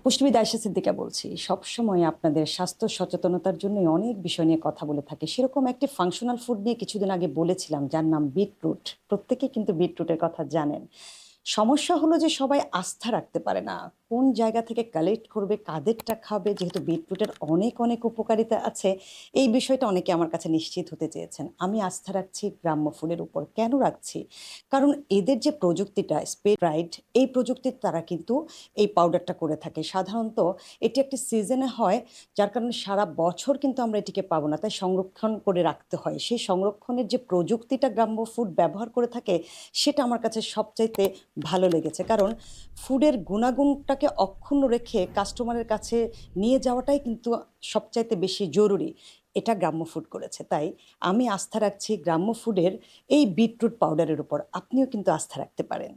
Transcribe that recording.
পুষ্টিবিদ আয়েশা সিদ্দিকা বলছি। সবসময় আপনাদের স্বাস্থ্য সচেতনতার জন্যই অনেক বিষয় নিয়ে কথা বলে থাকি। সেরকম একটি ফাংশনাল ফুড নিয়ে কিছুদিন আগে বলেছিলাম, যার নাম বিটরুট। প্রত্যেকেই কিন্তু বিটরুটের কথা জানেন। সমস্যা হলো যে সবাই আস্থা রাখতে পারে না। কোন জায়গা থেকে কালেক্ট করবে, কাদেরটা খাবে? যেহেতু বিটরুটের অনেক উপকারিতা আছে, এই বিষয়টা অনেকে আমার কাছে নিশ্চিত হতে চেয়েছেন। আমি আস্থা রাখছি গ্রাম্য ফুডের উপর। কেন রাখছি? কারণ এদের যে প্রযুক্তিটা স্প্রে রাইড, এই প্রযুক্তির তারা কিন্তু এই পাউডারটা করে থাকে। সাধারণত এটি একটি সিজনে হয়, যার কারণে সারা বছর কিন্তু আমরা এটিকে পাবো না। তাই সংরক্ষণ করে রাখতে হয়। সেই সংরক্ষণের যে প্রযুক্তিটা গ্রাম্য ফুড ব্যবহার করে থাকে, সেটা আমার কাছে সবচাইতে ভালো লেগেছে। কারণ ফুডের গুণাগুণটাকে অক্ষুণ্ণ রেখে কাস্টমারের কাছে নিয়ে যাওয়াটাই কিন্তু সবচাইতে বেশি জরুরি। এটা গ্রাম্য ফুড করেছে। তাই আমি আস্থা রাখছি গ্রাম্য ফুডের এই বিটরুট পাউডারের উপর। আপনিও কিন্তু আস্থা রাখতে পারেন।